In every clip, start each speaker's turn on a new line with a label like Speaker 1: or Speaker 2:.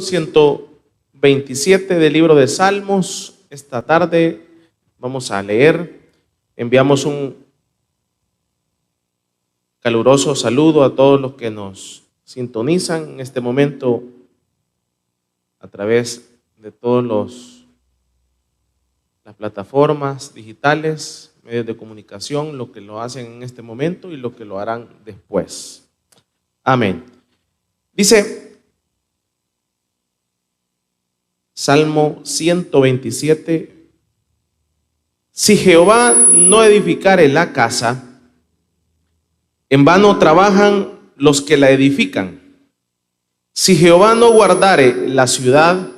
Speaker 1: 127 del libro de Salmos. Esta tarde vamos a leer. Enviamos un caluroso saludo a todos los que nos sintonizan en este momento a través de todas las plataformas digitales, medios de comunicación, los que lo hacen en este momento y los que lo harán después. Amén. Dice Salmo 127: si Jehová no edificare la casa, en vano trabajan los que la edifican. Si Jehová no guardare la ciudad,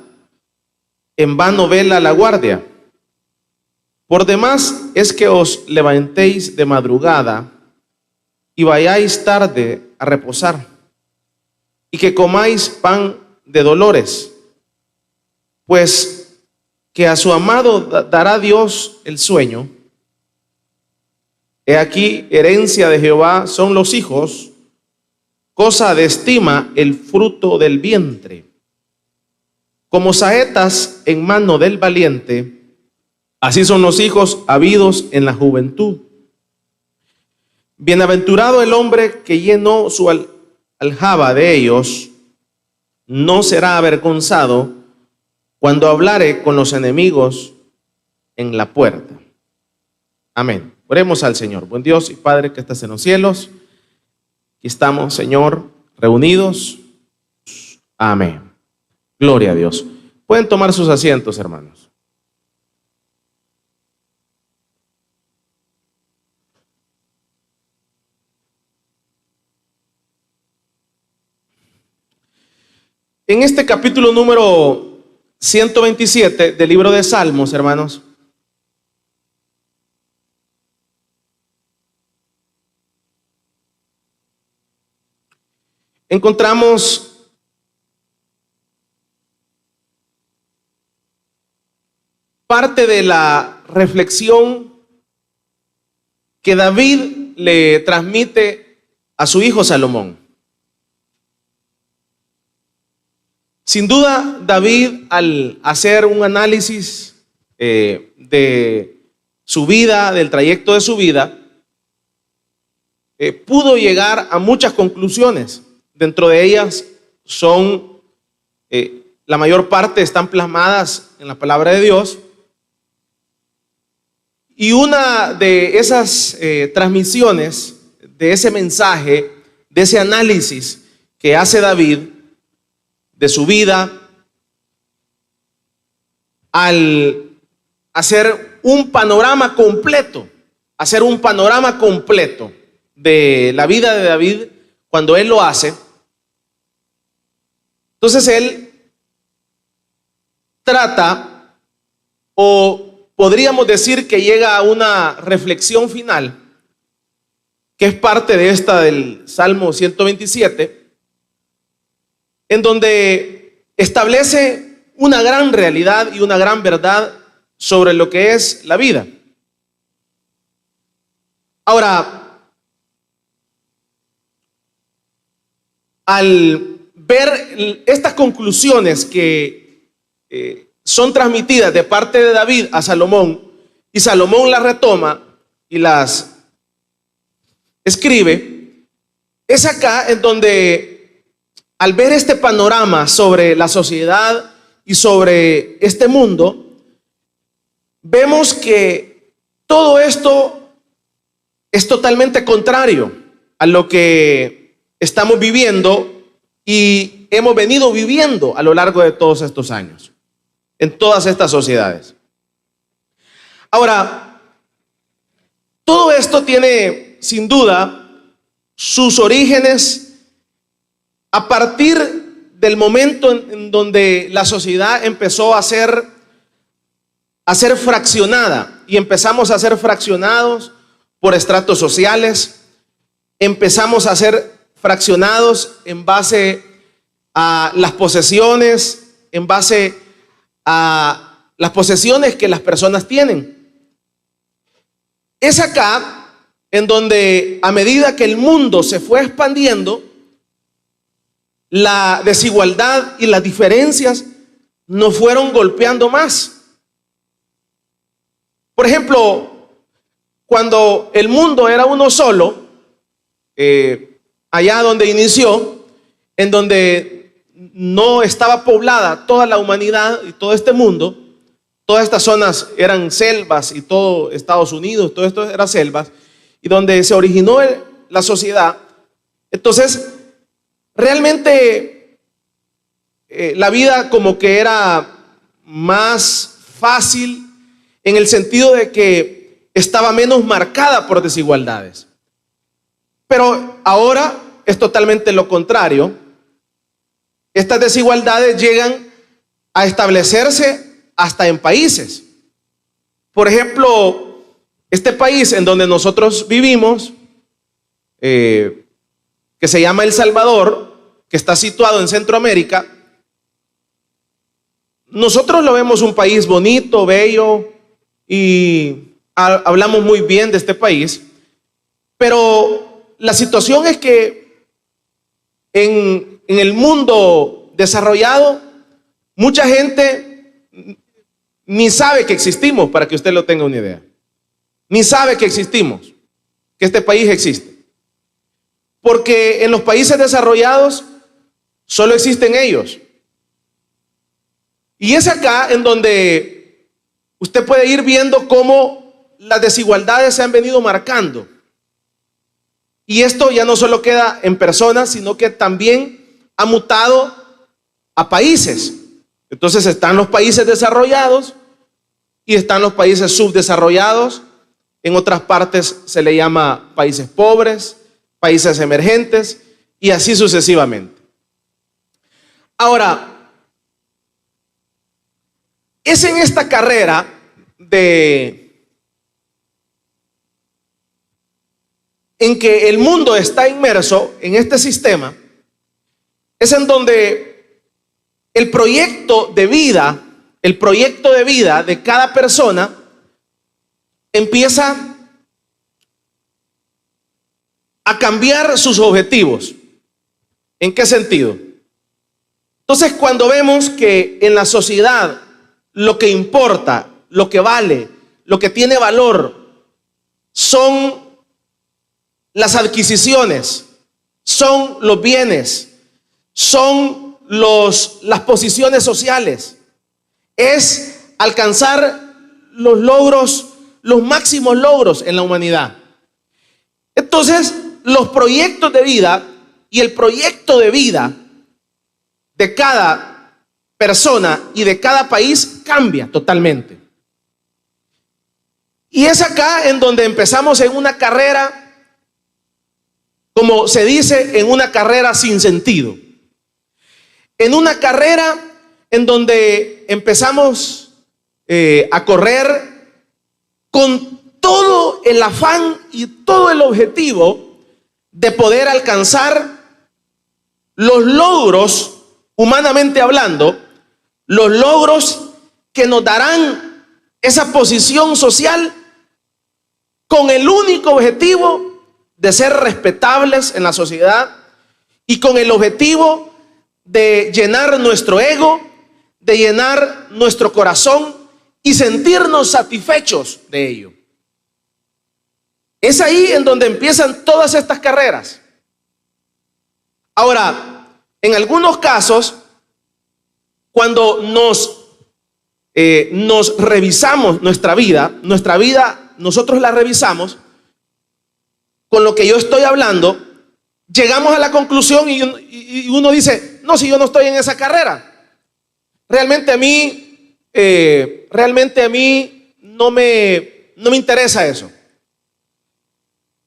Speaker 1: en vano vela la guardia. Por demás es que os levantéis de madrugada y vayáis tarde a reposar, y que comáis pan de dolores, pues que a su amado dará Dios el sueño. He aquí, herencia de Jehová son los hijos, cosa de estima el fruto del vientre. Como saetas en mano del valiente, así son los hijos habidos en la juventud. Bienaventurado el hombre que llenó su aljaba de ellos, no será avergonzado cuando hablare con los enemigos en la puerta. Amén. Oremos al Señor. Buen Dios y Padre que estás en los cielos, aquí estamos, Señor, reunidos. Amén. Gloria a Dios. Pueden tomar sus asientos, hermanos. En este capítulo número 127 del libro de Salmos, hermanos, encontramos parte de la reflexión que David le transmite a su hijo Salomón. Sin duda, David, al hacer un análisis de su vida, del trayecto de su vida, pudo llegar a muchas conclusiones. Dentro de ellas son, la mayor parte están plasmadas en la palabra de Dios. Y una de esas transmisiones, de ese mensaje, de ese análisis que hace David de su vida, al hacer un panorama completo, de la vida de David, cuando él lo hace, entonces él trata, o podríamos decir que llega a una reflexión final, que es parte de esta del Salmo 127, en donde establece una gran realidad y una gran verdad sobre lo que es la vida. Ahora, al ver estas conclusiones que son transmitidas de parte de David a Salomón, y Salomón las retoma y las escribe, es acá en donde, al ver este panorama sobre la sociedad y sobre este mundo, vemos que todo esto es totalmente contrario a lo que estamos viviendo y hemos venido viviendo a lo largo de todos estos años, en todas estas sociedades. Ahora, todo esto tiene sin duda sus orígenes a partir del momento en donde la sociedad empezó a ser fraccionada, y empezamos a ser fraccionados por estratos sociales, empezamos a ser fraccionados en base a las posesiones, en base a las posesiones que las personas tienen. Es acá en donde, a medida que el mundo se fue expandiendo, la desigualdad y las diferencias nos fueron golpeando más. Por ejemplo, cuando el mundo era uno solo, allá donde inició, en donde no estaba poblada toda la humanidad y todo este mundo, todas estas zonas eran selvas y todo Estados Unidos, todo esto era selvas, y donde se originó la sociedad. Entonces, realmente la vida como que era más fácil en el sentido de que estaba menos marcada por desigualdades. Pero ahora es totalmente lo contrario. Estas desigualdades llegan a establecerse hasta en países. Por ejemplo, este país en donde nosotros vivimos, que se llama El Salvador, que está situado en Centroamérica, nosotros lo vemos un país bonito, bello, y hablamos muy bien de este país, pero la situación es que en el mundo desarrollado, mucha gente ni sabe que existimos, para que usted lo tenga una idea. Ni sabe que existimos, que este país existe. Porque en los países desarrollados solo existen ellos. Y es acá en donde usted puede ir viendo cómo las desigualdades se han venido marcando. Y esto ya no solo queda en personas, sino que también ha mutado a países. Entonces están los países desarrollados y están los países subdesarrollados. En otras partes se le llama países pobres, países emergentes y así sucesivamente. Ahora, es en esta carrera en que el mundo está inmerso en este sistema, es en donde el proyecto de vida de cada persona empieza a cambiar sus objetivos. ¿En qué sentido? Entonces, cuando vemos que en la sociedad lo que importa, lo que vale, lo que tiene valor, son las adquisiciones, son los bienes, son las posiciones sociales, es alcanzar los logros, los máximos logros en la humanidad. Entonces, los proyectos de vida y el proyecto de vida de cada persona y de cada país cambia totalmente. Y es acá en donde empezamos en una carrera, como se dice, en una carrera sin sentido. En una carrera en donde empezamos a correr con todo el afán y todo el objetivo de poder alcanzar los logros, humanamente hablando, los logros que nos darán esa posición social con el único objetivo de ser respetables en la sociedad y con el objetivo de llenar nuestro ego, de llenar nuestro corazón y sentirnos satisfechos de ello. Es ahí en donde empiezan todas estas carreras. Ahora, en algunos casos, cuando nos revisamos nuestra vida, nosotros la revisamos con lo que yo estoy hablando, llegamos a la conclusión y uno dice, no, si yo no estoy en esa carrera, realmente a mí no me interesa eso.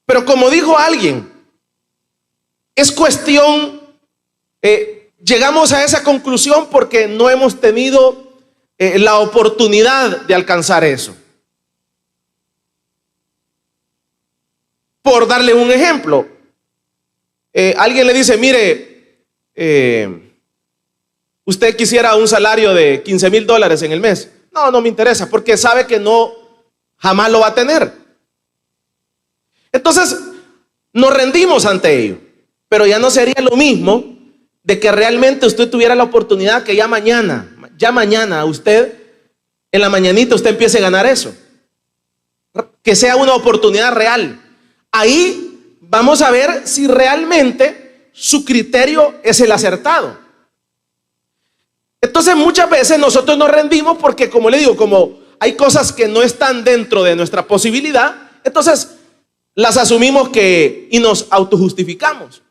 Speaker 1: Pero como dijo alguien, es cuestión, llegamos a esa conclusión porque no hemos tenido la oportunidad de alcanzar eso. Por darle un ejemplo, alguien le dice, mire, usted quisiera un salario de $15,000 en el mes. No, no me interesa, porque sabe que no, jamás lo va a tener. Entonces, nos rendimos ante ello, pero ya no sería lo mismo de que realmente usted tuviera la oportunidad que ya mañana usted, en la mañanita usted empiece a ganar eso. Que sea una oportunidad real. Ahí vamos a ver si realmente su criterio es el acertado. Entonces muchas veces nosotros nos rendimos porque, como le digo, como hay cosas que no están dentro de nuestra posibilidad, entonces las asumimos y nos autojustificamos.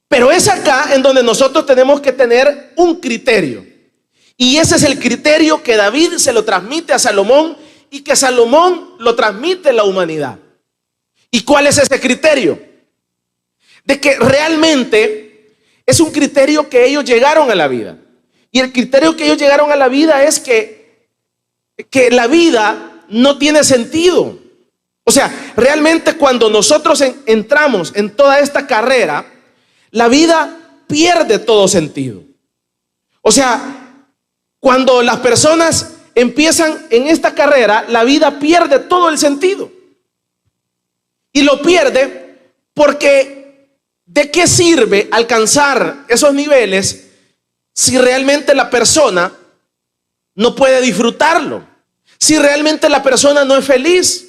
Speaker 1: Pero es acá en donde nosotros tenemos que tener un criterio. Y ese es el criterio que David se lo transmite a Salomón y que Salomón lo transmite a la humanidad. ¿Y cuál es ese criterio? De que realmente es un criterio que ellos llegaron a la vida. Y el criterio que ellos llegaron a la vida es que la vida no tiene sentido. O sea, realmente cuando nosotros entramos en toda esta carrera, la vida pierde todo sentido. O sea, cuando las personas empiezan en esta carrera, la vida pierde todo el sentido. Y lo pierde porque ¿de qué sirve alcanzar esos niveles si realmente la persona no puede disfrutarlo? Si realmente la persona no es feliz.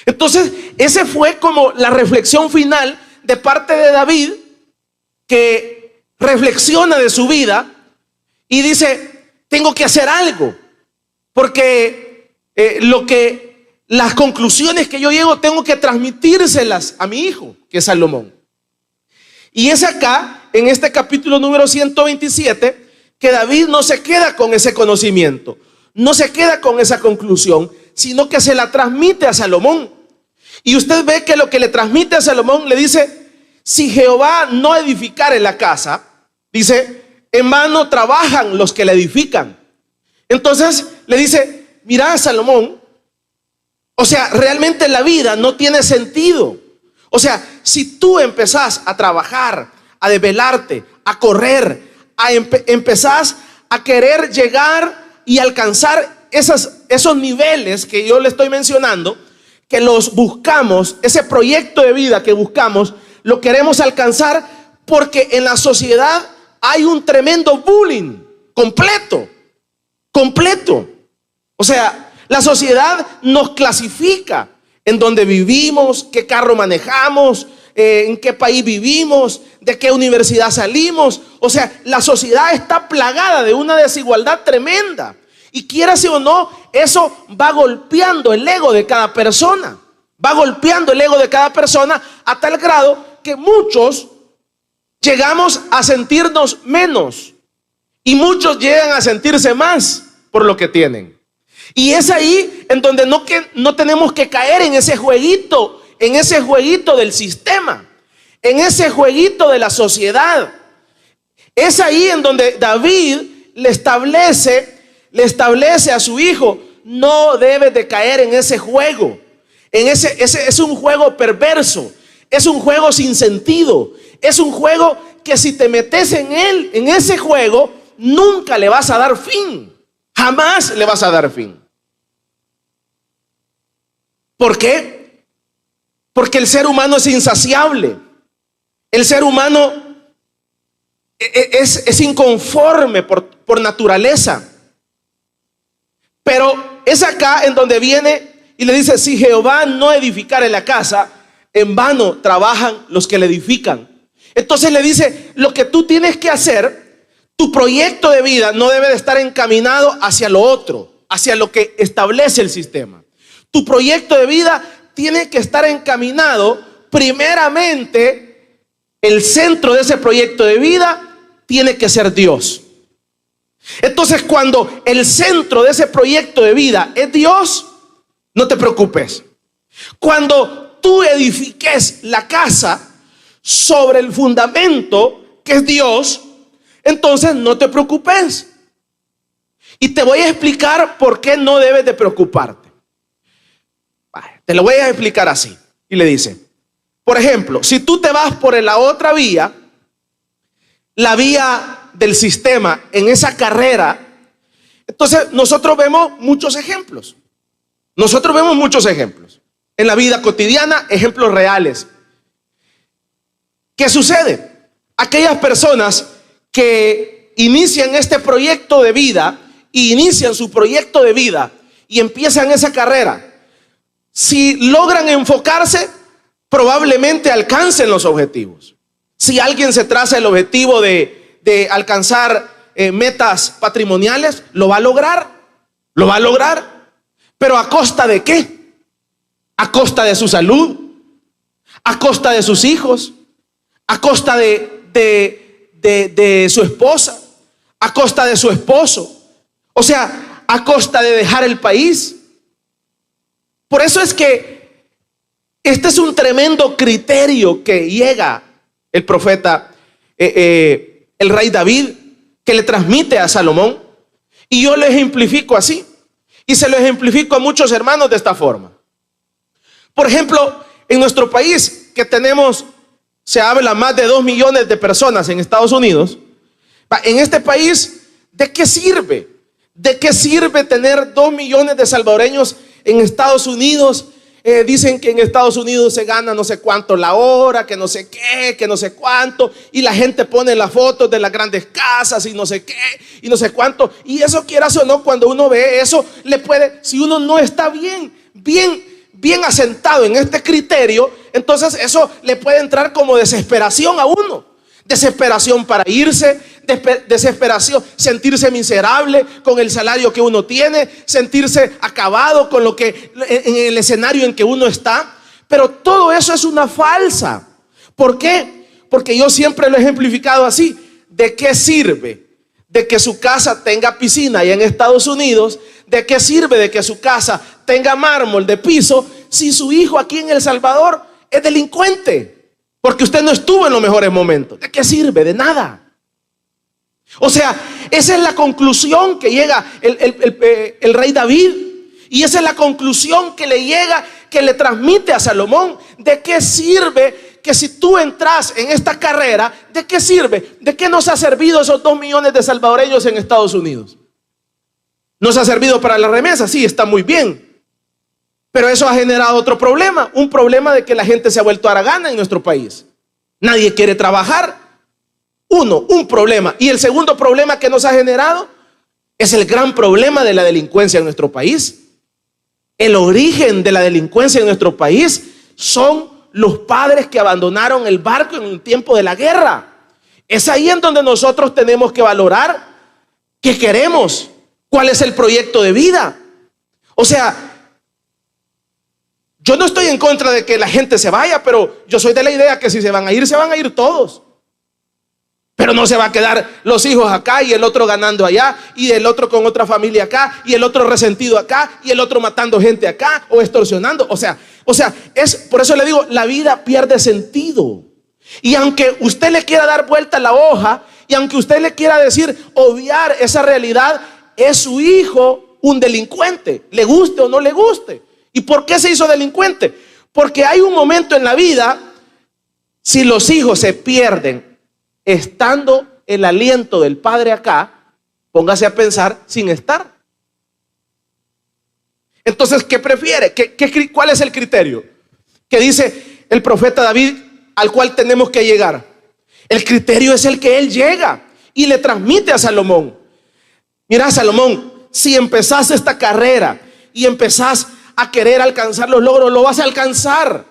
Speaker 1: Entonces, ese fue como la reflexión final de parte de David, que reflexiona de su vida y dice: tengo que hacer algo, porque las conclusiones que yo llego tengo que transmitírselas a mi hijo, que es Salomón. Y es acá, en este capítulo número 127, que David no se queda con ese conocimiento, no se queda con esa conclusión, sino que se la transmite a Salomón. Y usted ve que lo que le transmite a Salomón le dice: si Jehová no edificare la casa, dice, en vano trabajan los que la edifican. Entonces le dice: mira, Salomón, o sea, realmente la vida no tiene sentido. O sea, si tú empezás a trabajar, a desvelarte, a correr, empezás a querer llegar y alcanzar esos niveles que yo le estoy mencionando, que los buscamos, ese proyecto de vida que buscamos, lo queremos alcanzar porque en la sociedad hay un tremendo bullying completo. O sea, la sociedad nos clasifica en dónde vivimos, qué carro manejamos, en qué país vivimos, de qué universidad salimos. O sea, la sociedad está plagada de una desigualdad tremenda. Y quiérase o no, eso va golpeando el ego de cada persona. Va golpeando el ego de cada persona a tal grado que muchos llegamos a sentirnos menos y muchos llegan a sentirse más por lo que tienen. Y es ahí en donde no tenemos que caer en ese jueguito del sistema, en ese jueguito de la sociedad. Es ahí en donde David le establece a su hijo: no debes de caer en ese juego. Ese es un juego perverso, es un juego sin sentido, es un juego que si te metes en ese juego, nunca le vas a dar fin, jamás le vas a dar fin. ¿Por qué? Porque el ser humano es insaciable, el ser humano es inconforme por naturaleza. Pero es acá en donde viene y le dice: si Jehová no edificare la casa, en vano trabajan los que la edifican. Entonces le dice: lo que tú tienes que hacer, tu proyecto de vida no debe de estar encaminado hacia lo otro, hacia lo que establece el sistema. Tu proyecto de vida tiene que estar encaminado primeramente, el centro de ese proyecto de vida tiene que ser Dios. Entonces, cuando el centro de ese proyecto de vida es Dios, no te preocupes. Cuando tú edifiques la casa sobre el fundamento que es Dios, entonces no te preocupes. Y te voy a explicar por qué no debes de preocuparte. Te lo voy a explicar así. Y le dice, por ejemplo, si tú te vas por la otra vía, la vía del sistema, en esa carrera, entonces nosotros vemos muchos ejemplos. En la vida cotidiana, ejemplos reales. ¿Qué sucede? aquellas personas que inician este proyecto de vida y inician su proyecto de vida y empiezan esa carrera, si logran enfocarse, probablemente alcancen los objetivos. Si alguien se traza el objetivo de alcanzar metas patrimoniales, lo va a lograr. Lo va a lograr. Pero ¿a costa de qué? A costa de su salud, a costa de sus hijos, a costa de su esposa, a costa de su esposo. O sea, a costa de dejar el país. Por eso es que este es un tremendo criterio que llega el profeta, el rey David, que le transmite a Salomón. Y yo lo ejemplifico así. Y se lo ejemplifico a muchos hermanos de esta forma. Por ejemplo, en nuestro país, que tenemos, se habla más de 2 millones de personas en Estados Unidos. En este país, ¿de qué sirve? ¿De qué sirve tener 2 millones de salvadoreños en Estados Unidos? Dicen que en Estados Unidos se gana no sé cuánto la hora, que no sé qué, que no sé cuánto, y la gente pone las fotos de las grandes casas y no sé qué, y no sé cuánto. Y eso, quieras o no, cuando uno ve eso, le puede, si uno no está bien asentado en este criterio, entonces eso le puede entrar como desesperación a uno. Desesperación para irse, desesperación, sentirse miserable con el salario que uno tiene, sentirse acabado con lo que en el escenario en que uno está. Pero todo eso es una falsa. ¿Por qué? Porque yo siempre lo he ejemplificado así. ¿De qué sirve de que su casa tenga piscina allá en Estados Unidos? ¿De qué sirve de que su casa tenga mármol de piso si su hijo aquí en El Salvador es delincuente? Porque usted no estuvo en los mejores momentos. ¿De qué sirve? De nada. O sea, esa es la conclusión que llega el rey David. Y esa es la conclusión que le llega, que le transmite a Salomón. ¿De qué sirve que si tú entras en esta carrera, de qué sirve? ¿De qué nos ha servido esos 2 millones de salvadoreños en Estados Unidos? ¿Nos ha servido para la remesa? Sí, está muy bien. Pero eso ha generado otro problema, un problema de que la gente se ha vuelto haragana en nuestro país. Nadie quiere trabajar. Un problema. Y el segundo problema que nos ha generado es el gran problema de la delincuencia en nuestro país. El origen de la delincuencia en nuestro país son los padres que abandonaron el barco en el tiempo de la guerra. Es ahí en donde nosotros tenemos que valorar qué queremos, cuál es el proyecto de vida. O sea, yo no estoy en contra de que la gente se vaya, pero yo soy de la idea que si se van a ir todos. Pero no se va a quedar los hijos acá y el otro ganando allá, y el otro con otra familia acá, y el otro resentido acá, y el otro matando gente acá o extorsionando. O sea, es por eso le digo, la vida pierde sentido. Y aunque usted le quiera dar vuelta a la hoja, y aunque usted le quiera decir, obviar esa realidad, es su hijo un delincuente, le guste o no le guste. ¿Y por qué se hizo delincuente? Porque hay un momento en la vida, si los hijos se pierden estando el aliento del padre acá, póngase a pensar sin estar. Entonces, ¿qué prefiere? ¿Cuál es el criterio que dice el profeta David al cual tenemos que llegar? El criterio es el que él llega y le transmite a Salomón. Mira, Salomón, si empezás esta carrera y empezás a querer alcanzar los logros, lo vas a alcanzar.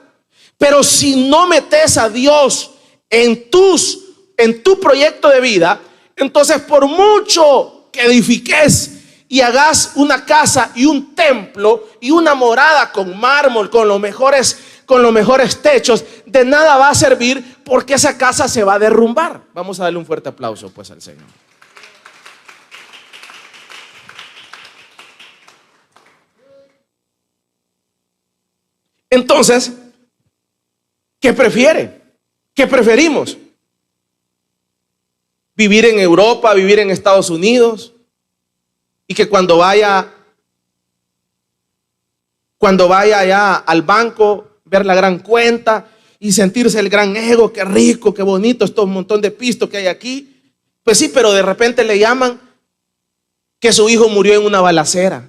Speaker 1: Pero si no metes a Dios en tu proyecto de vida, entonces por mucho que edifiques y hagas una casa y un templo y una morada con mármol, con los mejores techos, de nada va a servir, porque esa casa se va a derrumbar. Vamos a darle un fuerte aplauso pues al Señor. Entonces, ¿qué prefiere? ¿Qué preferimos? ¿Vivir en Europa, vivir en Estados Unidos? Y que cuando vaya allá al banco, ver la gran cuenta y sentirse el gran ego, qué rico, qué bonito, estos montón de pistos que hay aquí. Pues sí, pero de repente le llaman que su hijo murió en una balacera.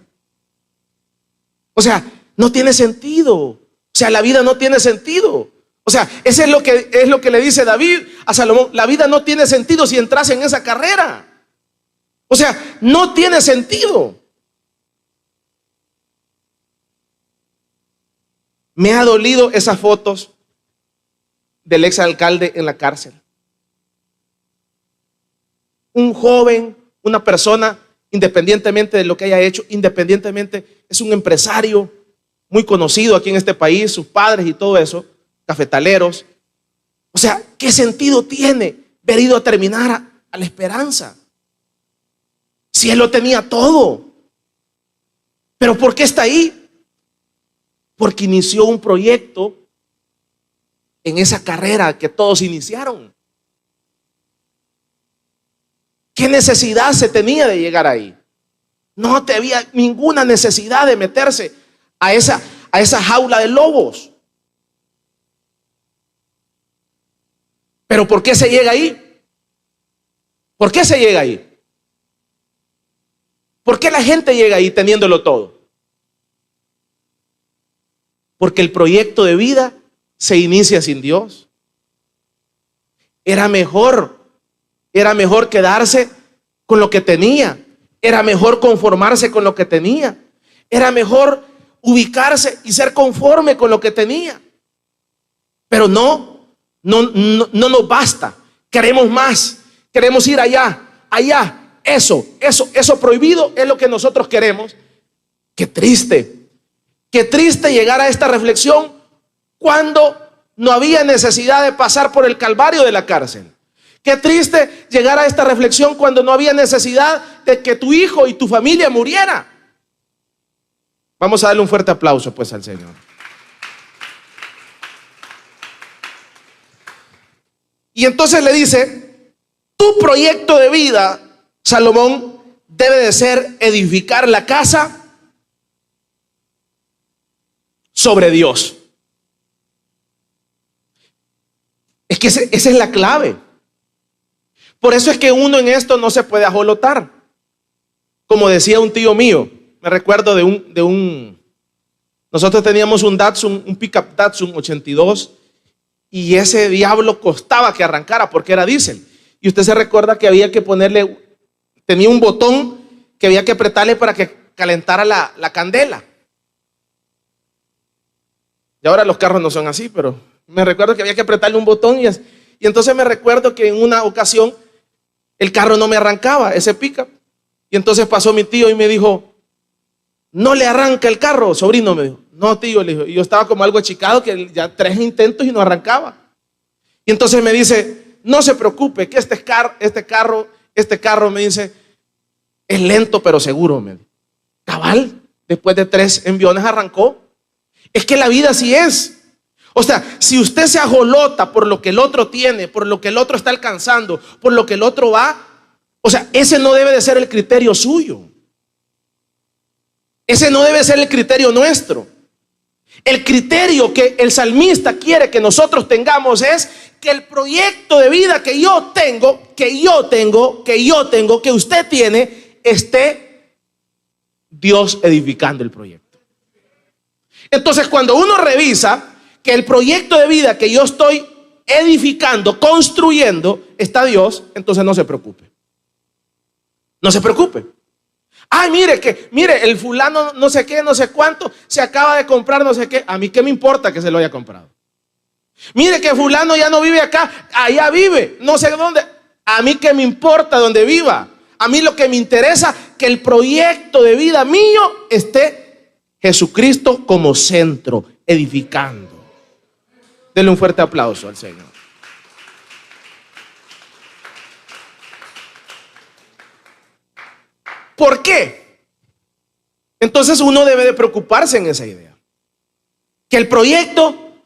Speaker 1: O sea, no tiene sentido. O sea, la vida no tiene sentido. O sea, eso es lo que le dice David a Salomón. La vida no tiene sentido si entras en esa carrera. O sea, no tiene sentido. Me ha dolido esas fotos del exalcalde en la cárcel. Un joven, una persona, independientemente de lo que haya hecho, independientemente, es un empresario muy conocido aquí en este país, sus padres y todo eso, cafetaleros. O sea, ¿qué sentido tiene haber ido a terminar a la Esperanza? Si él lo tenía todo. ¿Pero por qué está ahí? Porque inició un proyecto en esa carrera que todos iniciaron. ¿Qué necesidad se tenía de llegar ahí? No había ninguna necesidad de meterse a esa jaula de lobos. ¿Pero por qué se llega ahí? ¿Por qué se llega ahí? ¿Por qué la gente llega ahí teniéndolo todo? Porque el proyecto de vida se inicia sin Dios. Era mejor quedarse con lo que tenía. Era mejor conformarse con lo que tenía. Era mejor ubicarse y ser conforme con lo que tenía. Pero no nos basta. Queremos más. Queremos ir allá. Eso prohibido es lo que nosotros queremos. Qué triste llegar a esta reflexión cuando no había necesidad de pasar por el calvario de la cárcel. Qué triste llegar a esta reflexión cuando no había necesidad de que tu hijo y tu familia muriera. Vamos a darle un fuerte aplauso pues al Señor. Y entonces le dice, tu proyecto de vida, Salomón, debe de ser edificar la casa sobre Dios. Es que esa es la clave. Por eso es que uno en esto no se puede ajolotar. Como decía un tío mío, me recuerdo nosotros teníamos un Datsun, un pickup Datsun 82, y ese diablo costaba que arrancara porque era diésel. Y usted se recuerda que había que ponerle, tenía un botón que había que apretarle para que calentara la candela. Y ahora los carros no son así, pero me recuerdo que había que apretarle un botón y entonces me recuerdo que en una ocasión el carro no me arrancaba, ese pickup. Y entonces pasó mi tío y me dijo, no le arranca el carro, sobrino, me dijo. No, tío, le dijo. Y yo estaba como algo achicado, que ya 3 intentos y no arrancaba. Y entonces me dice, no se preocupe, que este carro me dice, es lento pero seguro, me dijo. Cabal, después de 3 enviones arrancó. Es que la vida así es. O sea, si usted se ajolota por lo que el otro tiene, por lo que el otro está alcanzando, por lo que el otro va, o sea, ese no debe de ser el criterio suyo. Ese no debe ser el criterio nuestro. El criterio que el salmista quiere que nosotros tengamos es que el proyecto de vida que yo tengo, que usted tiene, esté Dios edificando el proyecto. Entonces, cuando uno revisa que el proyecto de vida que yo estoy edificando, construyendo, está Dios, entonces no se preocupe. No se preocupe. Ay, mire, el fulano no sé qué, no sé cuánto, se acaba de comprar no sé qué. A mí qué me importa que se lo haya comprado. Mire que fulano ya no vive acá, allá vive, no sé dónde. A mí qué me importa dónde viva. A mí lo que me interesa que el proyecto de vida mío esté Jesucristo como centro, edificando. Denle un fuerte aplauso al Señor. ¿Por qué? Entonces uno debe de preocuparse en esa idea. Que el proyecto,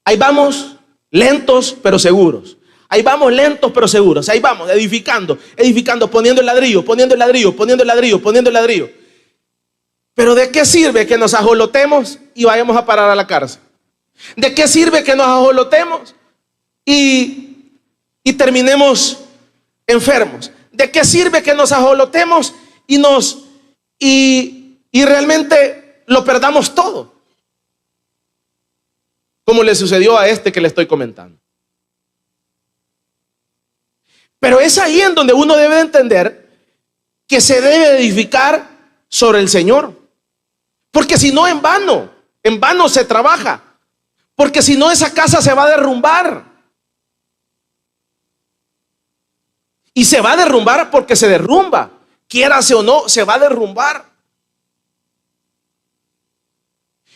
Speaker 1: ahí vamos lentos pero seguros. Ahí vamos lentos pero seguros. Ahí vamos edificando, poniendo el ladrillo. Pero ¿de qué sirve que nos ajolotemos y vayamos a parar a la cárcel? ¿De qué sirve que nos ajolotemos y terminemos enfermos? ¿De qué sirve que nos ajolotemos y realmente lo perdamos todo? como le sucedió a este que le estoy comentando. Pero es ahí en donde uno debe de entender que se debe edificar sobre el Señor. Porque si no, en vano se trabaja. Porque si no, esa casa se va a derrumbar. Y se va a derrumbar porque se derrumba. Quiérase o no, se va a derrumbar.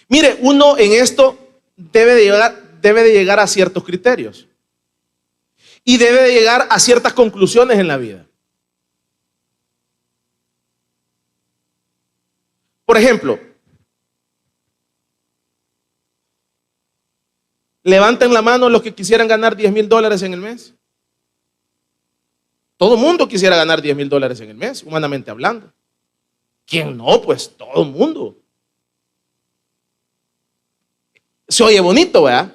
Speaker 1: Mire, uno en esto debe de llegar a ciertos criterios. Y debe de llegar a ciertas conclusiones en la vida. Por ejemplo, levanten la mano los que quisieran ganar $10,000 en el mes. Todo el mundo quisiera ganar $10,000 en el mes, humanamente hablando. ¿Quién no? Pues todo el mundo. Se oye bonito, ¿verdad?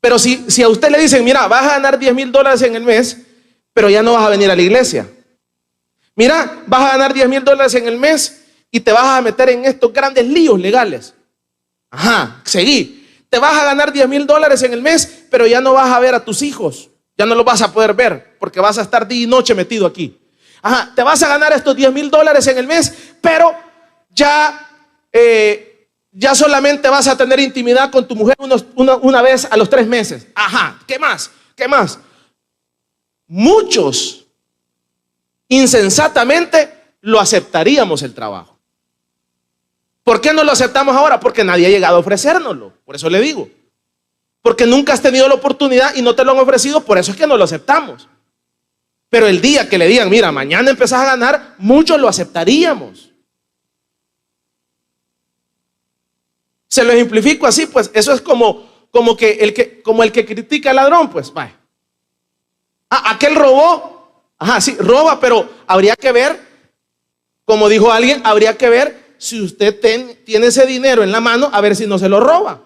Speaker 1: Pero si a usted le dicen, mira, vas a ganar $10,000 en el mes, pero ya no vas a venir a la iglesia. Mira, vas a ganar $10,000 en el mes y te vas a meter en estos grandes líos legales. Ajá, seguí. Te vas a ganar $10,000 en el mes, pero ya no vas a ver a tus hijos. Ya no los vas a poder ver porque vas a estar día y noche metido aquí. Ajá, te vas a ganar estos $10,000 en el mes, pero ya solamente vas a tener intimidad con tu mujer una vez a los 3 meses. Ajá, ¿qué más? ¿Qué más? Muchos insensatamente lo aceptaríamos el trabajo. ¿Por qué no lo aceptamos ahora? Porque nadie ha llegado a ofrecérnoslo. Por eso le digo. Porque nunca has tenido la oportunidad y no te lo han ofrecido, por eso es que no lo aceptamos. Pero el día que le digan, mira, mañana empezás a ganar, muchos lo aceptaríamos. Se lo ejemplifico así, pues eso es como el que critica al ladrón, pues vaya. Aquel robó, ajá, sí, roba, pero habría que ver, como dijo alguien, habría que ver si usted tiene ese dinero en la mano, a ver si no se lo roba.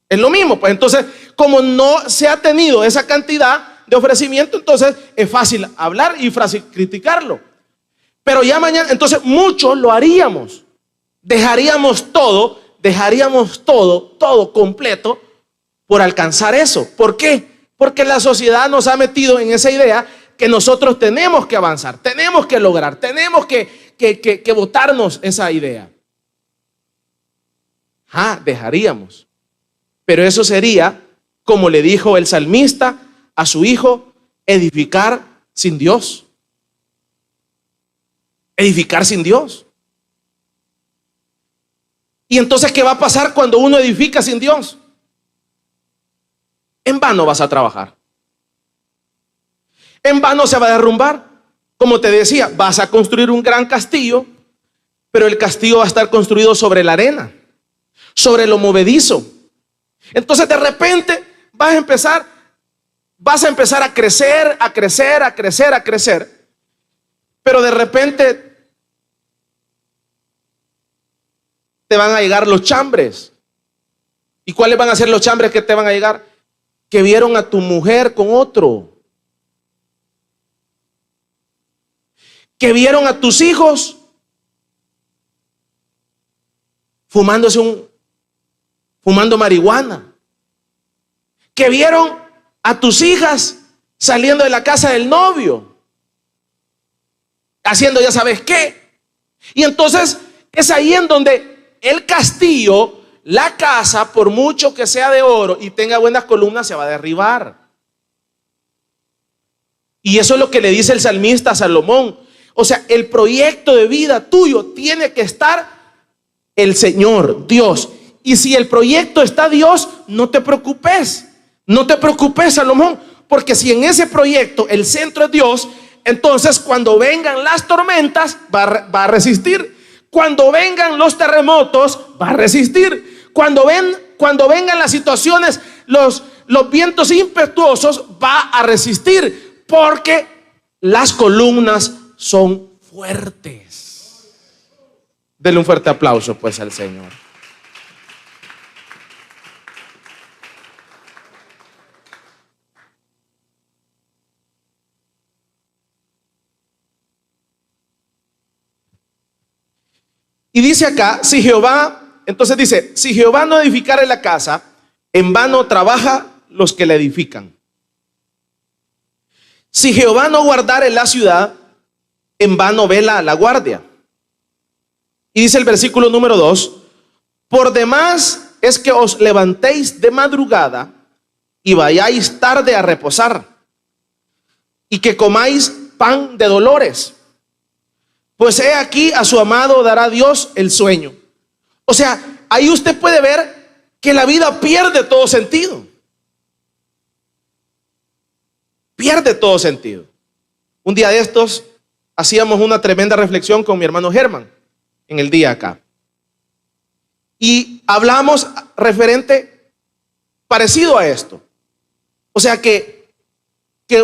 Speaker 1: Es lo mismo, pues entonces, como no se ha tenido esa cantidad de ofrecimiento, entonces es fácil hablar y fácil criticarlo. Pero ya mañana, entonces muchos lo haríamos. Dejaríamos todo completo por alcanzar eso. ¿Por qué? Porque la sociedad nos ha metido en esa idea que nosotros tenemos que avanzar, tenemos que lograr, tenemos que botarnos esa idea. Dejaríamos. Pero eso sería, como le dijo el salmista a su hijo, edificar sin Dios. Edificar sin Dios. Y entonces, ¿qué va a pasar cuando uno edifica sin Dios? En vano vas a trabajar. En vano se va a derrumbar. Como te decía, vas a construir un gran castillo, pero el castillo va a estar construido sobre la arena, sobre lo movedizo. Entonces de repente vas a empezar a crecer, pero de repente te van a llegar los chambres. ¿Y cuáles van a ser los chambres que te van a llegar? Que vieron a tu mujer con otro, que vieron a tus hijos fumando marihuana, que vieron a tus hijas saliendo de la casa del novio, haciendo ya sabes qué. Y entonces es ahí en donde el castillo, la casa, por mucho que sea de oro y tenga buenas columnas, se va a derribar. Y eso es lo que le dice el salmista a Salomón. O sea, el proyecto de vida tuyo tiene que estar el Señor, Dios. Y si el proyecto está Dios, no te preocupes. No te preocupes, Salomón, porque si en ese proyecto el centro es Dios, entonces cuando vengan las tormentas va a resistir. Cuando vengan los terremotos va a resistir. Cuando vengan las situaciones, los vientos impetuosos, va a resistir, porque las columnas son fuertes. Denle un fuerte aplauso pues al Señor. Y dice acá, entonces dice, si Jehová no edificare la casa, en vano trabaja los que la edifican. Si Jehová no guardare la ciudad, en vano vela la guardia. Y dice el versículo número 2, por demás es que os levantéis de madrugada y vayáis tarde a reposar, y que comáis pan de dolores, pues he aquí a su amado dará Dios el sueño. O sea, ahí usted puede ver que la vida pierde todo sentido. Pierde todo sentido. Un día de estos hacíamos una tremenda reflexión con mi hermano Germán en el día acá. Y hablamos referente parecido a esto. O sea que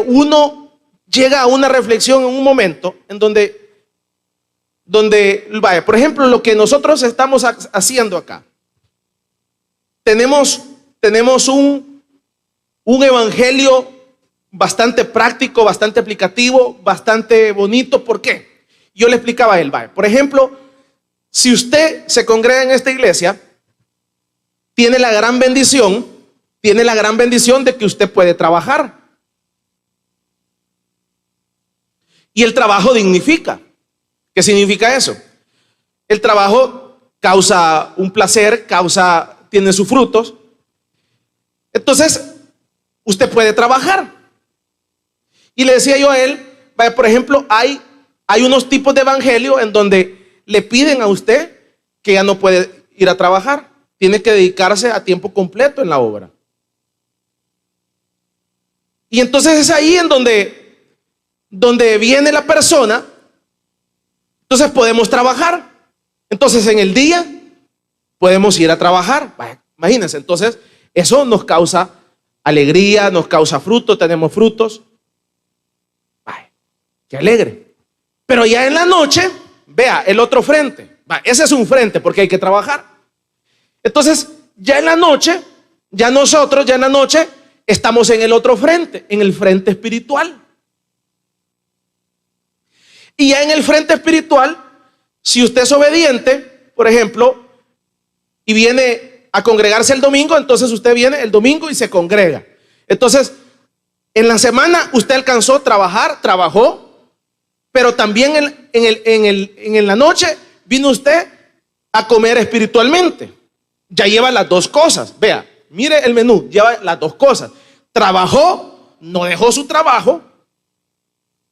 Speaker 1: uno llega a una reflexión en un momento en donde vaya, por ejemplo, lo que nosotros estamos haciendo acá. Tenemos un evangelio bastante práctico, bastante aplicativo, bastante bonito. ¿Por qué? Yo le explicaba a él, vaya, por ejemplo, si usted se congrega en esta iglesia, tiene la gran bendición de que usted puede trabajar. Y el trabajo dignifica. ¿Qué significa eso? El trabajo causa un placer, tiene sus frutos. Entonces, usted puede trabajar. Y le decía yo a él, vaya, por ejemplo, hay unos tipos de evangelio en donde le piden a usted que ya no puede ir a trabajar, tiene que dedicarse a tiempo completo en la obra. Y entonces es ahí en donde viene la persona. Entonces podemos trabajar. Entonces en el día podemos ir a trabajar. Vaya, imagínense, entonces eso nos causa alegría, nos causa fruto, tenemos frutos. Vaya, qué alegre. Pero ya en la noche, vea, el otro frente. Vaya, ese es un frente porque hay que trabajar. Entonces, ya en la noche, ya en la noche estamos en el otro frente, en el frente espiritual. Y ya en el frente espiritual, si usted es obediente, por ejemplo, y viene a congregarse el domingo, entonces usted viene el domingo y se congrega. Entonces, en la semana usted alcanzó a trabajar, trabajó, pero también en la noche vino usted a comer espiritualmente. Ya lleva las dos cosas. Vea, mire el menú, lleva las dos cosas. Trabajó, no dejó su trabajo.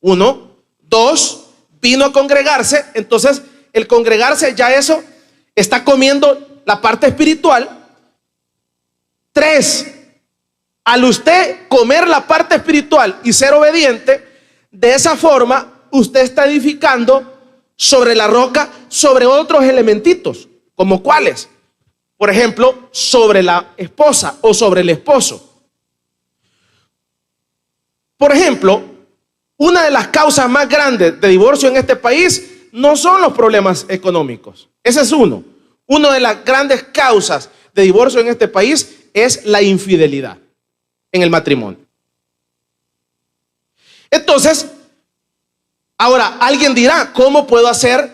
Speaker 1: 1, 2, vino a congregarse. Entonces, el congregarse, ya eso está comiendo la parte espiritual. 3, al usted comer la parte espiritual y ser obediente, de esa forma usted está edificando sobre la roca, sobre otros elementitos, como cuáles, por ejemplo, sobre la esposa o sobre el esposo. Por ejemplo, una de las causas más grandes de divorcio en este país no son los problemas económicos. Ese es uno. Una de las grandes causas de divorcio en este país es la infidelidad en el matrimonio. Entonces, ahora alguien dirá, ¿cómo puedo hacer?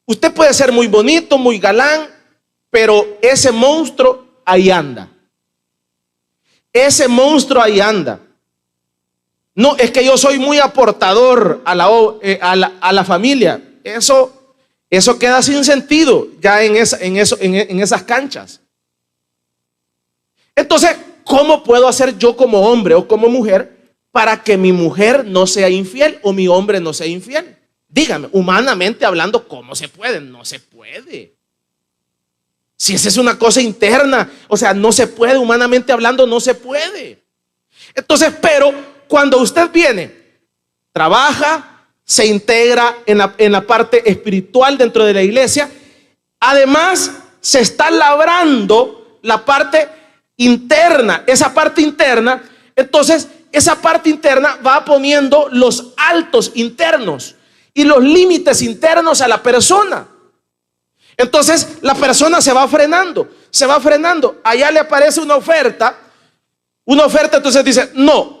Speaker 1: Usted puede ser muy bonito, muy galán, pero ese monstruo ahí anda. Ese monstruo ahí anda. No, es que yo soy muy aportador a la familia. Eso queda sin sentido ya en esas canchas. Entonces, ¿cómo puedo hacer yo como hombre o como mujer para que mi mujer no sea infiel o mi hombre no sea infiel? Dígame, humanamente hablando, ¿cómo se puede? No se puede. Si esa es una cosa interna, o sea, no se puede, humanamente hablando, no se puede. Entonces, pero cuando usted viene, trabaja, se integra en la parte espiritual dentro de la iglesia, además se está labrando la parte interna, esa parte interna. Entonces esa parte interna va poniendo los altos internos y los límites internos a la persona. Entonces la persona se va frenando. Allá le aparece una oferta, entonces dice no.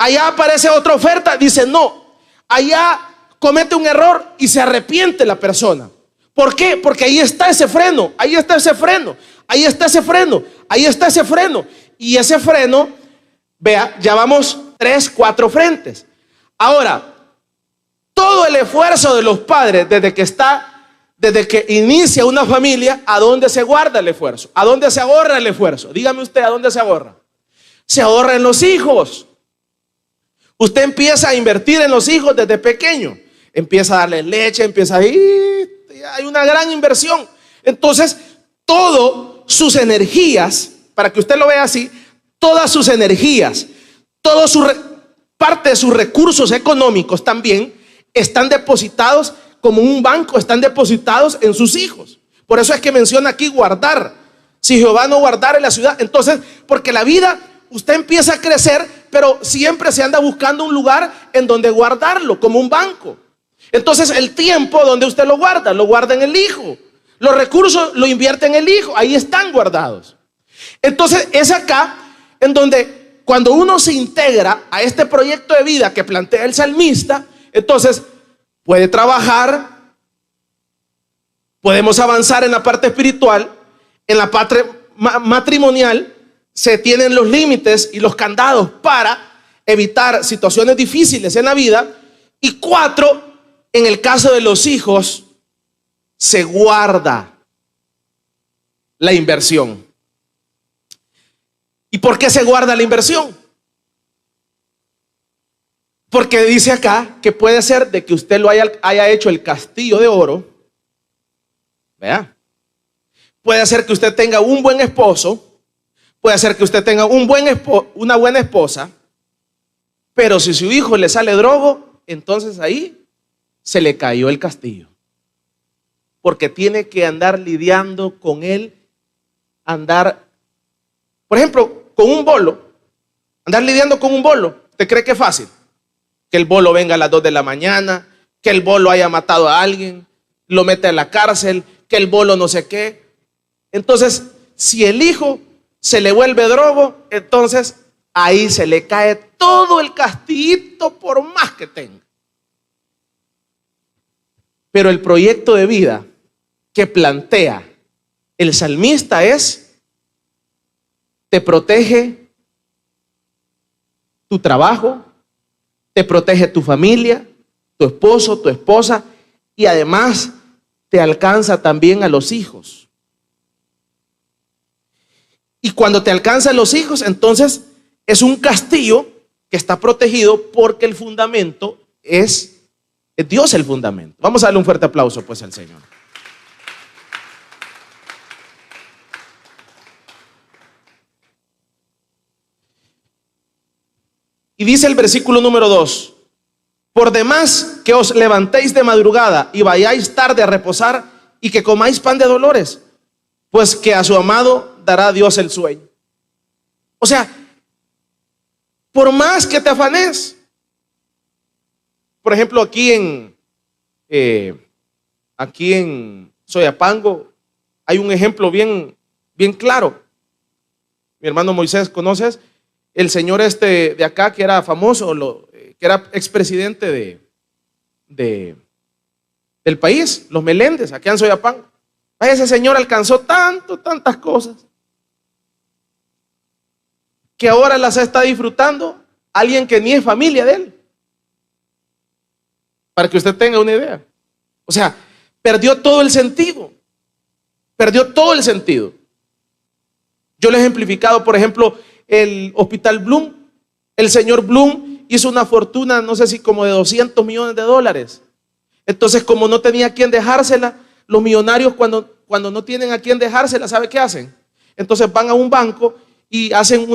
Speaker 1: Allá aparece otra oferta, dice no. Allá comete un error y se arrepiente la persona. ¿Por qué? Porque ahí está ese freno. Ahí está ese freno, ahí está ese freno. Y ese freno, vea, ya vamos 3, 4 frentes. Ahora, todo el esfuerzo de los padres desde que inicia una familia, ¿a dónde se guarda el esfuerzo? ¿A dónde se ahorra el esfuerzo? Dígame usted, ¿a dónde se ahorra? Se ahorra en los hijos. Usted empieza a invertir en los hijos desde pequeño. Empieza a darle leche, hay una gran inversión. Entonces, todas sus energías, para que usted lo vea así, todas sus energías, parte de sus recursos económicos también están depositados como un banco, están depositados en sus hijos. Por eso es que menciona aquí guardar. Si Jehová no guardara en la ciudad, entonces, porque la vida, usted empieza a crecer, pero siempre se anda buscando un lugar en donde guardarlo, como un banco. Entonces, el tiempo donde usted lo guarda en el hijo. Los recursos lo invierte en el hijo, ahí están guardados. Entonces, es acá en donde cuando uno se integra a este proyecto de vida que plantea el salmista, entonces puede trabajar, podemos avanzar en la parte espiritual, en la parte matrimonial, se tienen los límites y los candados para evitar situaciones difíciles en la vida. Y 4, en el caso de los hijos, se guarda la inversión. ¿Y por qué se guarda la inversión? Porque dice acá que puede ser de que usted lo haya hecho el castillo de oro. Vea. Puede ser que usted tenga un buen esposo. Puede ser que usted tenga una buena esposa. Pero si su hijo le sale drogo, entonces ahí se le cayó el castillo. Porque tiene que andar lidiando con él. Por ejemplo, con un bolo. Andar lidiando con un bolo. ¿Usted cree que es fácil? Que el bolo venga a las 2 de la mañana, que el bolo haya matado a alguien, lo mete en la cárcel, que el bolo no sé qué. Entonces, si el hijo se le vuelve drogo, entonces ahí se le cae todo el castillito por más que tenga. Pero el proyecto de vida que plantea el salmista te protege tu trabajo, te protege tu familia, tu esposo, tu esposa, y además te alcanza también a los hijos. Y cuando te alcanza a los hijos, entonces es un castillo que está protegido porque el fundamento es Dios el fundamento. Vamos a darle un fuerte aplauso pues al Señor. Y dice el versículo número 2: por demás que os levantéis de madrugada y vayáis tarde a reposar y que comáis pan de dolores, pues que a su amado dará Dios el sueño. O sea, por más que te afanes, por ejemplo, aquí en Soyapango hay un ejemplo bien claro. Mi hermano Moisés, ¿conoces? El señor de acá que era famoso, que era expresidente del país, los Meléndez, aquí en Soyapango. Ese señor alcanzó tantas cosas, que ahora las está disfrutando alguien que ni es familia de él. Para que usted tenga una idea. O sea, perdió todo el sentido. Perdió todo el sentido. Yo le he ejemplificado, por ejemplo, el Hospital Bloom. El señor Bloom hizo una fortuna, no sé si como de $200 millones. Entonces, como no tenía a quién dejársela, los millonarios cuando no tienen a quién dejársela, ¿sabe qué hacen? Entonces van a un banco y hacen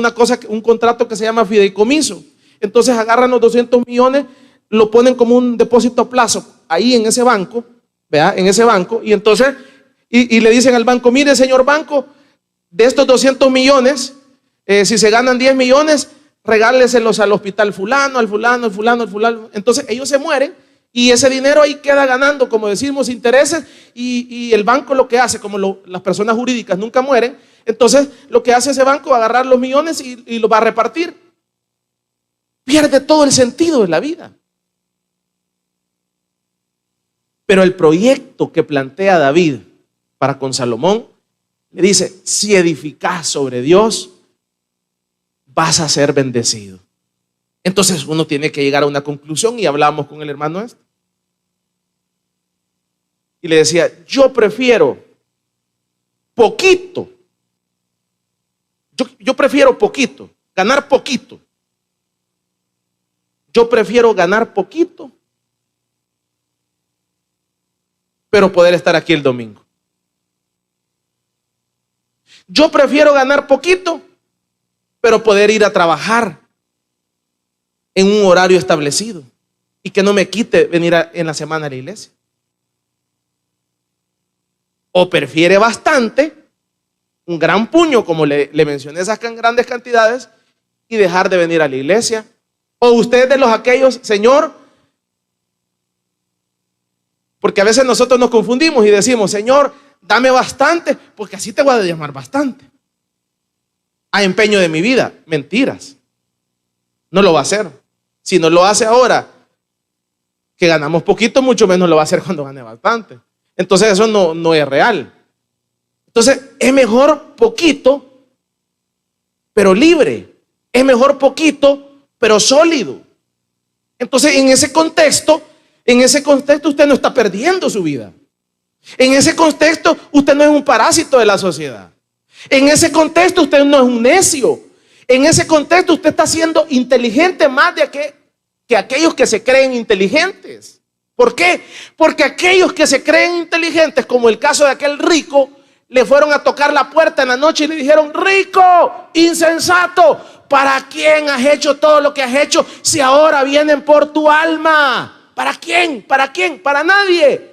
Speaker 1: un contrato que se llama fideicomiso. Entonces agarran los 200 millones, lo ponen como un depósito a plazo ahí en ese banco, ¿verdad? En ese banco, y entonces y le dicen al banco: mire, señor banco, de estos 200 millones, si se ganan 10 millones, regáleselos al hospital fulano, al fulano, al fulano, al fulano. Entonces ellos se mueren y ese dinero ahí queda ganando, como decimos, intereses, y el banco lo que hace, como las personas jurídicas nunca mueren, entonces lo que hace ese banco es agarrar los millones y los va a repartir. Pierde todo el sentido de la vida. Pero el proyecto que plantea David para con Salomón Me dice, si edificas sobre Dios, vas a ser bendecido. Entonces uno tiene que llegar a una conclusión y hablamos con el hermano este. Y le decía, yo prefiero poquito. Yo prefiero poquito, ganar poquito. Yo prefiero ganar poquito, pero poder estar aquí el domingo. Yo prefiero ganar poquito, pero poder ir a trabajar en un horario establecido y que no me quite venir en la semana a la iglesia. O prefiere bastante, un gran puño, como le mencioné, esas grandes cantidades, y dejar de venir a la iglesia. O usted de los aquellos, Señor, porque a veces nosotros nos confundimos y decimos, Señor, dame bastante, porque así te voy a llamar bastante. A empeño de mi vida. Mentiras. No lo va a hacer. Si no lo hace ahora, que ganamos poquito, mucho menos lo va a hacer cuando gane bastante. Entonces eso no es real. Entonces es mejor poquito, pero libre. Es mejor poquito, pero sólido. Entonces en ese contexto usted no está perdiendo su vida. En ese contexto usted no es un parásito de la sociedad. En ese contexto usted no es un necio. En ese contexto usted está siendo inteligente más que aquellos que se creen inteligentes. ¿Por qué? Porque aquellos que se creen inteligentes, como el caso de aquel rico, le fueron a tocar la puerta en la noche y le dijeron, rico, insensato, ¿para quién has hecho todo lo que has hecho si ahora vienen por tu alma? ¿Para quién? ¿Para quién? Para nadie.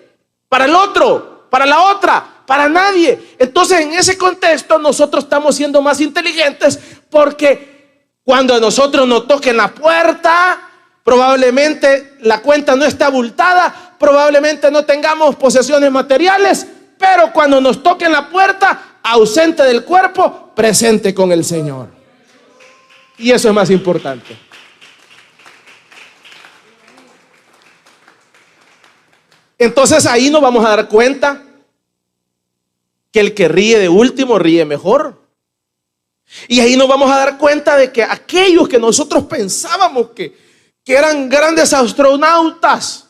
Speaker 1: Para el otro, para la otra, para nadie. Entonces en ese contexto nosotros estamos siendo más inteligentes, porque cuando a nosotros nos toquen la puerta, probablemente la cuenta no esté abultada, probablemente no tengamos posesiones materiales, pero cuando nos toquen la puerta, ausente del cuerpo, presente con el Señor. Y eso es más importante. Entonces ahí nos vamos a dar cuenta que el que ríe de último ríe mejor. Y ahí nos vamos a dar cuenta de que aquellos que nosotros pensábamos que eran grandes astronautas,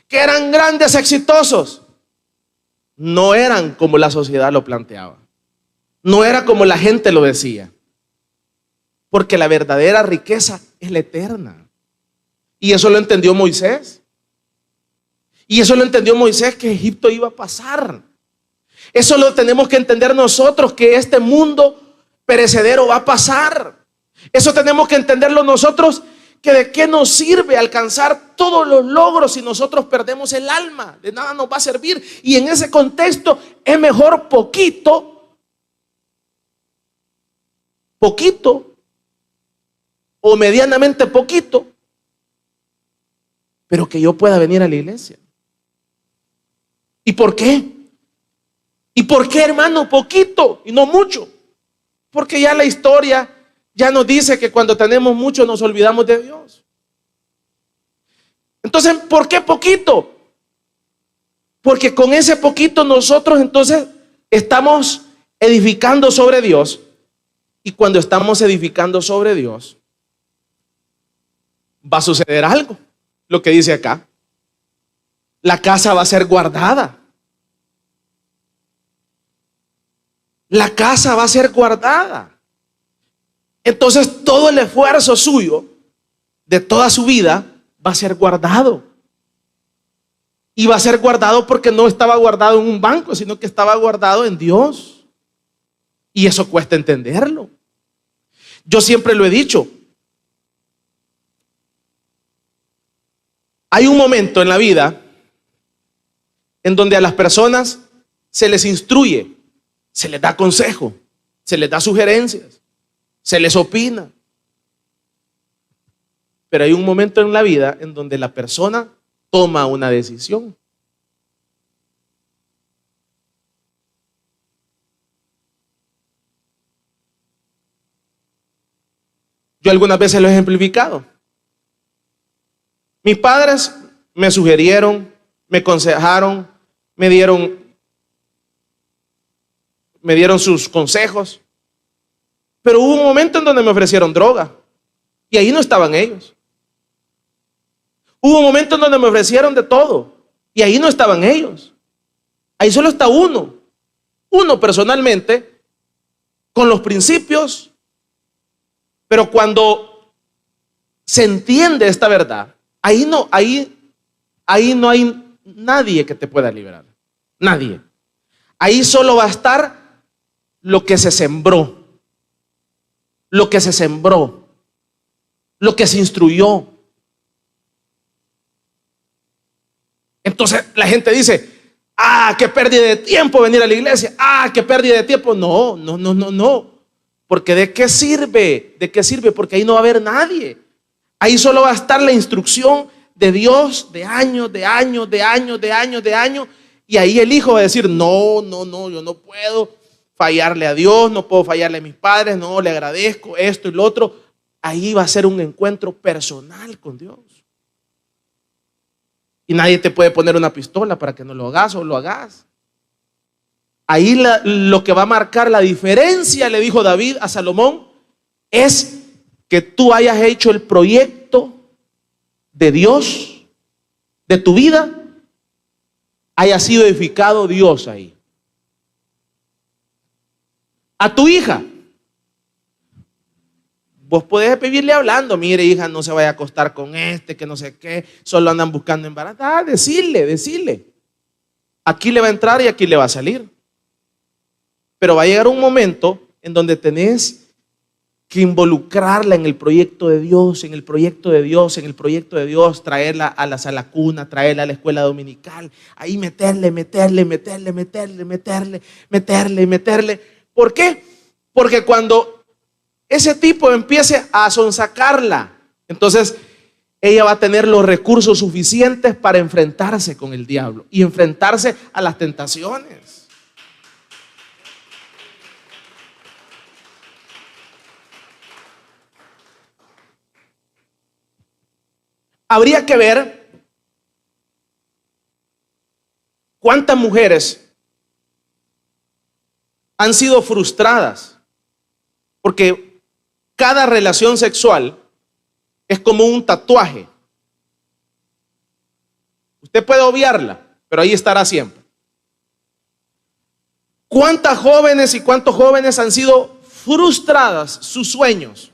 Speaker 1: que eran grandes exitosos, no eran como la sociedad lo planteaba. No era como la gente lo decía. Porque la verdadera riqueza es la eterna. Y eso lo entendió Moisés. Y eso lo entendió Moisés, que Egipto iba a pasar. Eso lo tenemos que entender nosotros, que este mundo perecedero va a pasar. Eso tenemos que entenderlo nosotros, que de qué nos sirve alcanzar todos los logros si nosotros perdemos el alma. De nada nos va a servir. Y en ese contexto es mejor poquito o medianamente poquito, pero que yo pueda venir a la iglesia. ¿Y por qué? ¿Y por qué, hermano, poquito y no mucho? Porque ya la historia ya nos dice que cuando tenemos mucho nos olvidamos de Dios. Entonces, ¿por qué poquito? Porque con ese poquito nosotros entonces estamos edificando sobre Dios. Y cuando estamos edificando sobre Dios, va a suceder algo. Lo que dice acá. La casa va a ser guardada. La casa va a ser guardada. Entonces todo el esfuerzo suyo de toda su vida va a ser guardado. Y va a ser guardado porque no estaba guardado en un banco, sino que estaba guardado en Dios. Y eso cuesta entenderlo. Yo siempre lo he dicho. Hay un momento en la vida en donde a las personas se les instruye, se les da consejo, se les da sugerencias, se les opina. Pero hay un momento en la vida en donde la persona toma una decisión. Yo algunas veces lo he ejemplificado. Mis padres me sugirieron, me aconsejaron, me me dieron sus consejos, pero hubo un momento en donde me ofrecieron droga y ahí no estaban ellos. Hubo un momento en donde me ofrecieron de todo y ahí no estaban ellos. Ahí solo está uno personalmente, con los principios, pero cuando se entiende esta verdad, ahí no hay nadie que te pueda liberar. Nadie. Ahí solo va a estar lo que se sembró, lo que se sembró, lo que se instruyó. Entonces la gente dice, qué pérdida de tiempo venir a la iglesia, qué pérdida de tiempo. No. Porque ¿de qué sirve? ¿De qué sirve? Porque ahí no va a haber nadie. Ahí solo va a estar la instrucción de Dios de años. Y ahí el hijo va a decir, no, yo no puedo fallarle a Dios, no puedo fallarle a mis padres, no, le agradezco esto y lo otro. Ahí va a ser un encuentro personal con Dios. Y nadie te puede poner una pistola para que no lo hagas o lo hagas. Ahí lo que va a marcar la diferencia, le dijo David a Salomón, es que tú hayas hecho el proyecto de Dios, de tu vida, haya sido edificado Dios ahí. A tu hija, vos podés vivirle hablando, mire hija, no se vaya a acostar con este, que no sé qué, solo andan buscando embarazada. Decirle. Aquí le va a entrar y aquí le va a salir. Pero va a llegar un momento en donde tenés que involucrarla en el proyecto de Dios, traerla a la cuna, traerla a la escuela dominical, ahí meterle. ¿Por qué? Porque cuando ese tipo empiece a sonsacarla, entonces ella va a tener los recursos suficientes para enfrentarse con el diablo y enfrentarse a las tentaciones. Habría que ver cuántas mujeres han sido frustradas, porque cada relación sexual es como un tatuaje. Usted puede obviarla, pero ahí estará siempre. ¿Cuántas jóvenes y cuántos jóvenes han sido frustradas sus sueños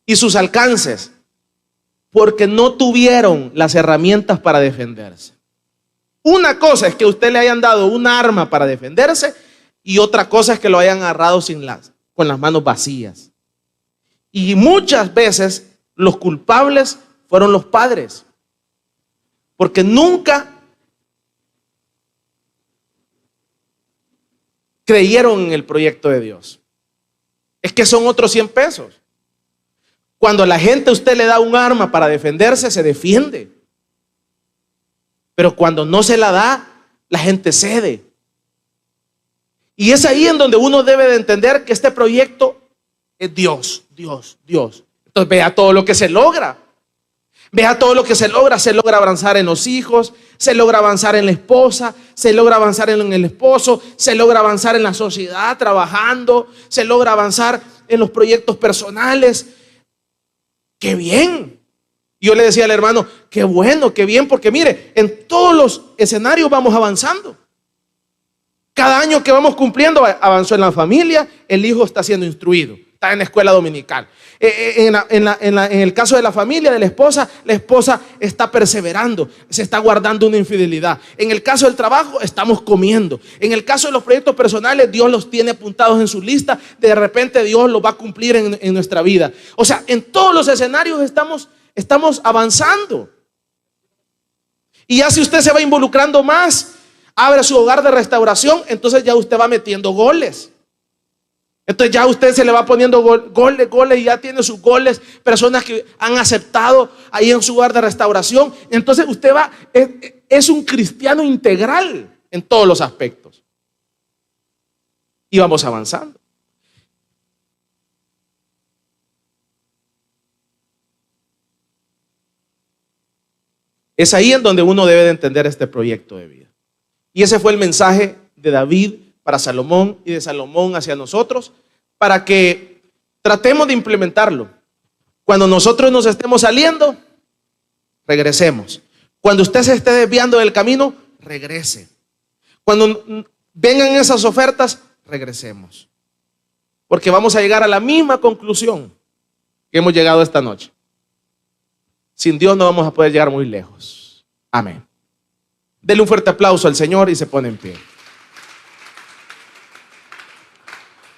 Speaker 1: y sus alcances? Porque no tuvieron las herramientas para defenderse. Una cosa es que usted le hayan dado un arma para defenderse y otra cosa es que lo hayan agarrado con las manos vacías. Y muchas veces los culpables fueron los padres, porque nunca creyeron en el proyecto de Dios. Es que son otros 100 pesos. Cuando a la gente usted le da un arma para defenderse, se defiende. Pero cuando no se la da, la gente cede. Y es ahí en donde uno debe de entender que este proyecto es Dios. Entonces vea todo lo que se logra. Se logra avanzar en los hijos, se logra avanzar en la esposa, se logra avanzar en el esposo, se logra avanzar en la sociedad trabajando, se logra avanzar en los proyectos personales. ¡Qué bien! Yo le decía al hermano, qué bueno, qué bien, porque mire, en todos los escenarios vamos avanzando. Cada año que vamos cumpliendo, avanzó en la familia, el hijo está siendo instruido, está en la escuela dominical. En el caso de la familia, de la esposa está perseverando, se está guardando una infidelidad. En el caso del trabajo, estamos comiendo. En el caso de los proyectos personales, Dios los tiene apuntados en su lista. De repente Dios los va a cumplir en nuestra vida. O sea, en todos los escenarios estamos avanzando. Y ya si usted se va involucrando más, abre su hogar de restauración, entonces ya usted va metiendo goles. Entonces ya usted se le va poniendo goles y ya tiene sus goles, personas que han aceptado ahí en su hogar de restauración. Entonces usted es un cristiano integral en todos los aspectos. Y vamos avanzando. Es ahí en donde uno debe de entender este proyecto de vida. Y ese fue el mensaje de David para Salomón y de Salomón hacia nosotros, para que tratemos de implementarlo. Cuando nosotros nos estemos saliendo, regresemos. Cuando usted se esté desviando del camino, regrese. Cuando vengan esas ofertas, regresemos. Porque vamos a llegar a la misma conclusión que hemos llegado esta noche. Sin Dios no vamos a poder llegar muy lejos. Amén. Denle un fuerte aplauso al Señor y se pone en pie.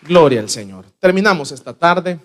Speaker 1: Gloria al Señor. Terminamos esta tarde.